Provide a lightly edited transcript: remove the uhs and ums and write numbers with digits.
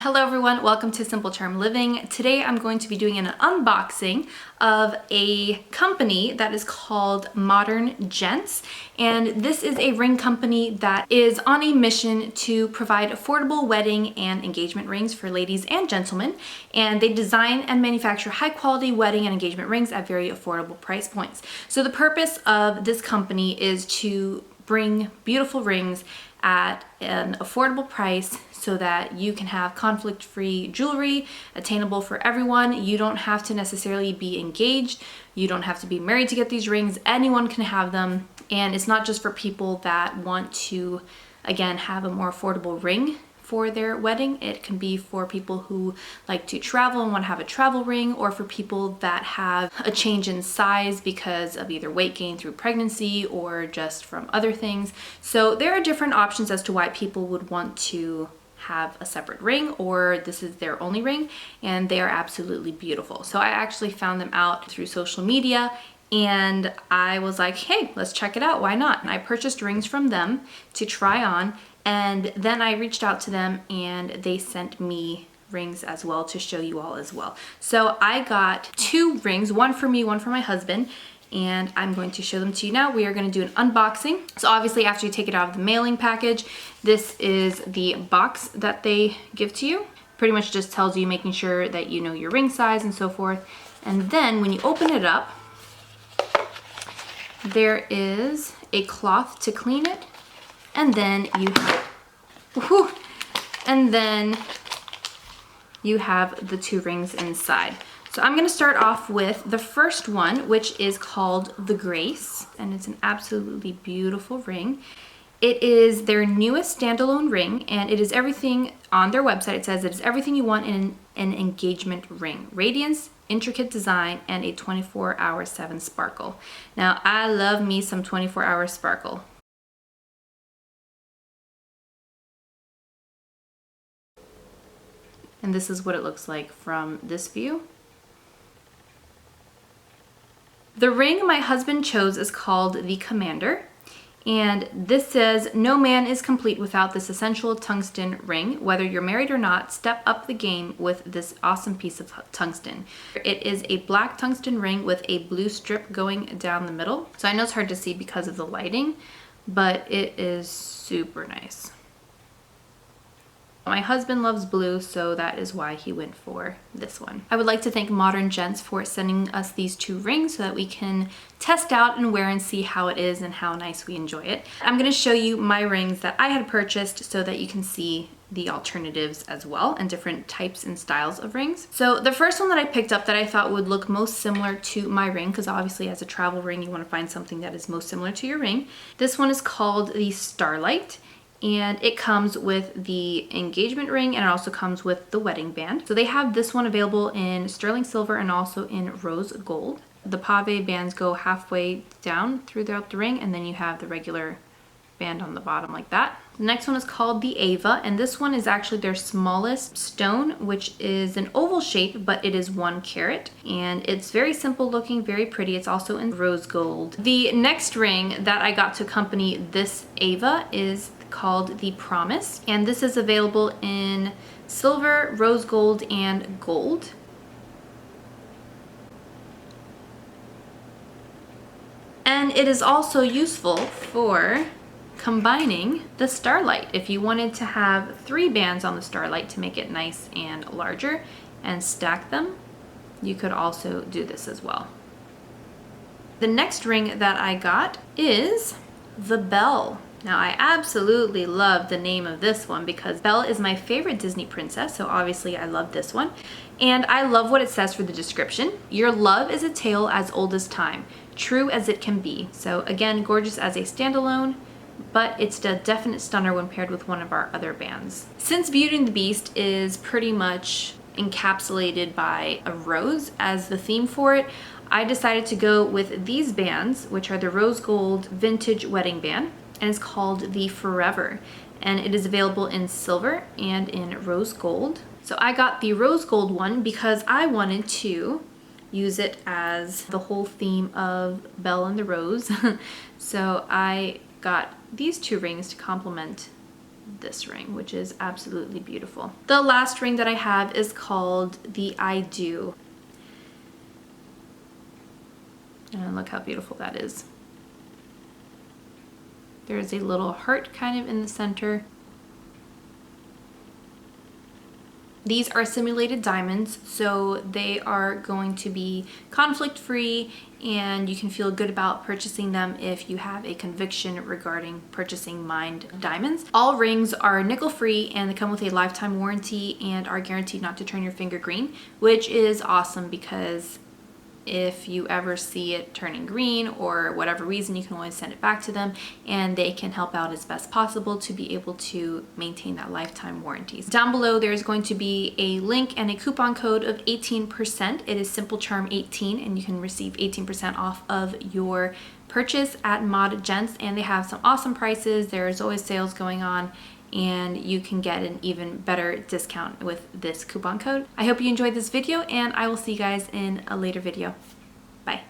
Hello everyone, welcome to Simple Charm Living. Today I'm going to be doing an unboxing of a company that is called Modern Gents, and this is a ring company that is on a mission to provide affordable wedding and engagement rings for ladies and gentlemen, and they design and manufacture high quality wedding and engagement rings at very affordable price points. So the purpose of this company is to bring beautiful rings at an affordable price so that you can have conflict-free jewelry attainable for everyone. You don't have to necessarily be engaged. You don't have to be married to get these rings. Anyone can have them. And it's not just for people that want to, again, have a more affordable ring for their wedding. It can be for people who like to travel and want to have a travel ring, or for people that have a change in size because of either weight gain through pregnancy or just from other things. So there are different options as to why people would want to have a separate ring, or this is their only ring, and they are absolutely beautiful. So I actually found them out through social media, and I was like, hey, let's check it out, why not? And I purchased rings from them to try on, and then I reached out to them and they sent me rings as well to show you all as well. So I got two rings, one for me, one for my husband, and I'm going to show them to you now. We are going to do an unboxing. So obviously after you take it out of the mailing package, this is the box that they give to you. Pretty much just tells you, making sure that you know your ring size and so forth. And then when you open it up, there is a cloth to clean it. And then you have the two rings inside. So I'm gonna start off with the first one, which is called the Grace, and it's an absolutely beautiful ring. It is their newest standalone ring, and it is everything on their website. It says it is everything you want in an engagement ring: radiance, intricate design, and a 24/7 sparkle. Now, I love me some 24-hour sparkle. And this is what it looks like from this view. The ring my husband chose is called the Commander, and this says, no man is complete without this essential tungsten ring. Whether you're married or not, step up the game with this awesome piece of tungsten. It is a black tungsten ring with a blue strip going down the middle. So I know it's hard to see because of the lighting, but it is super nice. My husband loves blue, so that is why he went for this one. I would like to thank Modern Gents for sending us these two rings so that we can test out and wear and see how it is and how nice we enjoy it. I'm going to show you my rings that I had purchased so that you can see the alternatives as well and different types and styles of rings. So the first one that I picked up that I thought would look most similar to my ring, because obviously as a travel ring you want to find something that is most similar to your ring. This one is called the Starlight, and it comes with the engagement ring, and it also comes with the wedding band. So they have this one available in sterling silver and also in rose gold. The pave bands go halfway down throughout the ring, and then you have the regular band on the bottom like that. The next one is called the Ava, and this one is actually their smallest stone, which is an oval shape, but it is 1 carat, and it's very simple looking, very pretty. It's also in rose gold. The next ring that I got to accompany this Ava is called the Promise, and this is available in silver, rose gold, and gold. And it is also useful for combining the Starlight. If you wanted to have 3 bands on the Starlight to make it nice and larger and stack them, you could also do this as well. The next ring that I got is the Belle. Now, I absolutely love the name of this one because Belle is my favorite Disney princess, so obviously I love this one. And I love what it says for the description. Your love is a tale as old as time, true as it can be. So again, gorgeous as a standalone, but it's a definite stunner when paired with one of our other bands. Since Beauty and the Beast is pretty much encapsulated by a rose as the theme for it, I decided to go with these bands, which are the rose gold vintage wedding band, and it's called the Forever, and it is available in silver and in rose gold. So I got the rose gold one because I wanted to use it as the whole theme of Belle and the Rose. So I got these two rings to complement this ring, which is absolutely beautiful. The last ring that I have is called the I Do. And look how beautiful that is. There's a little heart kind of in the center. These are simulated diamonds, so they are going to be conflict-free, and you can feel good about purchasing them if you have a conviction regarding purchasing mined diamonds. All rings are nickel-free, and they come with a lifetime warranty and are guaranteed not to turn your finger green, which is awesome because if you ever see it turning green or whatever reason, you can always send it back to them and they can help out as best possible to be able to maintain that lifetime warranties. Down below, there's going to be a link and a coupon code of 18%. It is SimpleCharm18 and you can receive 18% off of your purchase at Gents, and they have some awesome prices. There's always sales going on, and you can get an even better discount with this coupon code. I hope you enjoyed this video, and I will see you guys in a later video. Bye.